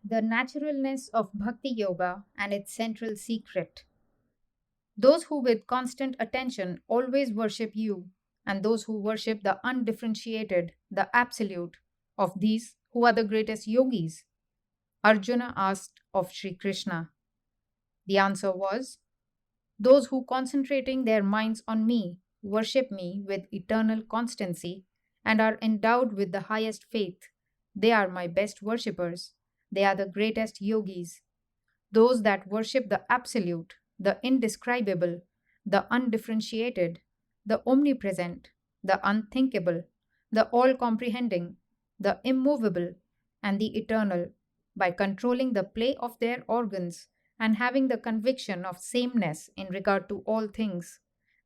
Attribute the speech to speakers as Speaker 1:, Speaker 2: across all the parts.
Speaker 1: The naturalness of Bhakti Yoga and its central secret. Those who with constant attention always worship you, and those who worship the undifferentiated, the absolute, of these who are the greatest yogis? Arjuna asked of Sri Krishna. The answer was, those who concentrating their minds on me worship me with eternal constancy and are endowed with the highest faith. They are my best worshippers. They are the greatest yogis. Those that worship the absolute, the indescribable, the undifferentiated, the omnipresent, the unthinkable, the all comprehending, the immovable, and the eternal, by controlling the play of their organs and having the conviction of sameness in regard to all things,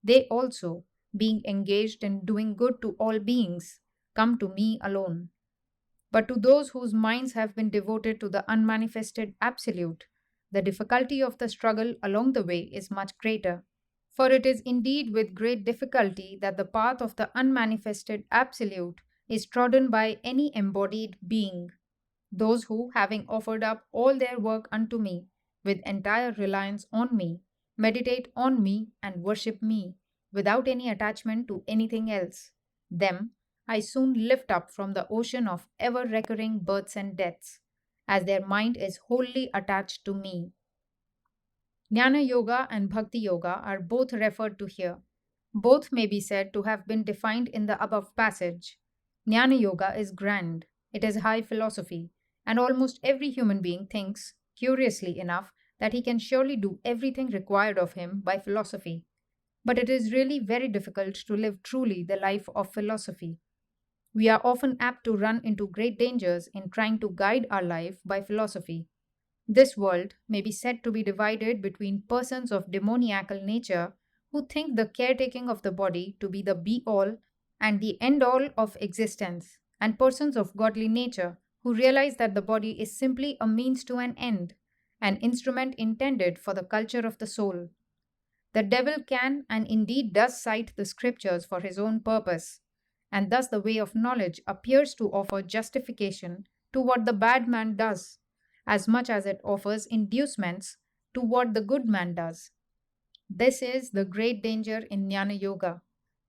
Speaker 1: they also, being engaged in doing good to all beings, come to me alone. But to those whose minds have been devoted to the unmanifested absolute, the difficulty of the struggle along the way is much greater. For it is indeed with great difficulty that the path of the unmanifested absolute is trodden by any embodied being. Those who, having offered up all their work unto me, with entire reliance on me, meditate on me and worship me, without any attachment to anything else, them I soon lift up from the ocean of ever recurring births and deaths, as their mind is wholly attached to me. Jnana Yoga and Bhakti Yoga are both referred to here. Both may be said to have been defined in the above passage. Jnana Yoga is grand, it is high philosophy, and almost every human being thinks, curiously enough, that he can surely do everything required of him by philosophy. But it is really very difficult to live truly the life of philosophy. We are often apt to run into great dangers in trying to guide our life by philosophy. This world may be said to be divided between persons of demoniacal nature who think the caretaking of the body to be the be all and the end all of existence, and persons of godly nature who realize that the body is simply a means to an end, an instrument intended for the culture of the soul. The devil can and indeed does cite the scriptures for his own purpose, and thus the way of knowledge appears to offer justification to what the bad man does, as much as it offers inducements to what the good man does. This is the great danger in Jnana Yoga.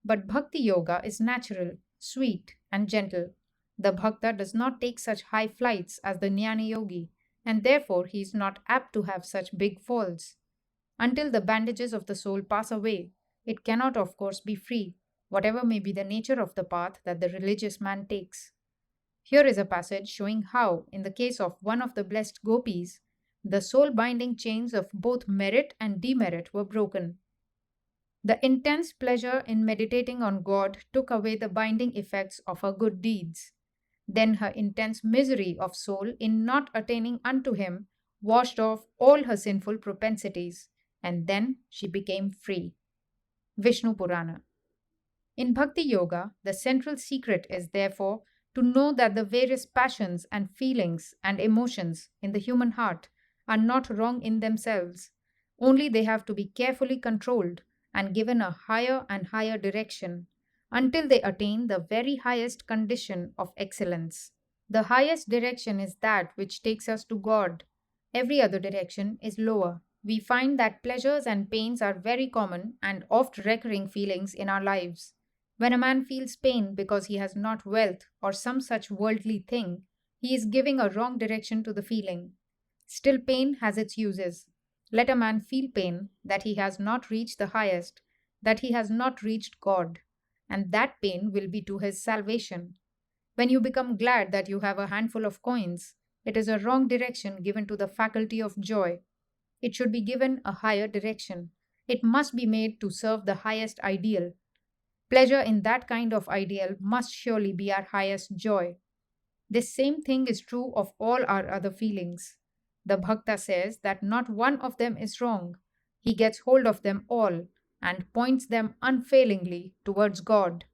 Speaker 1: But Bhakti Yoga is natural, sweet, and gentle. The Bhakta does not take such high flights as the Jnana Yogi, and therefore he is not apt to have such big falls. Until the bandages of the soul pass away, it cannot, of course, be free, whatever may be the nature of the path that the religious man takes. Here is a passage showing how, in the case of one of the blessed gopis, the soul binding chains of both merit and demerit were broken. The intense pleasure in meditating on God took away the binding effects of her good deeds. Then her intense misery of soul in not attaining unto Him washed off all her sinful propensities, and then she became free. Vishnu Purana. In Bhakti Yoga, the central secret is therefore to know that the various passions and feelings and emotions in the human heart are not wrong in themselves, only they have to be carefully controlled and given a higher and higher direction until they attain the very highest condition of excellence. The highest direction is that which takes us to God. Every other direction is lower. We find that pleasures and pains are very common and oft recurring feelings in our lives. When a man feels pain because he has not wealth or some such worldly thing, he is giving a wrong direction to the feeling. Still, pain has its uses. Let a man feel pain that he has not reached the highest, that he has not reached God, and that pain will be to his salvation. When you become glad that you have a handful of coins, it is a wrong direction given to the faculty of joy. It should be given a higher direction. It must be made to serve the highest ideal. Pleasure in that kind of ideal must surely be our highest joy. This same thing is true of all our other feelings. The Bhakta says that not one of them is wrong. He gets hold of them all and points them unfailingly towards God.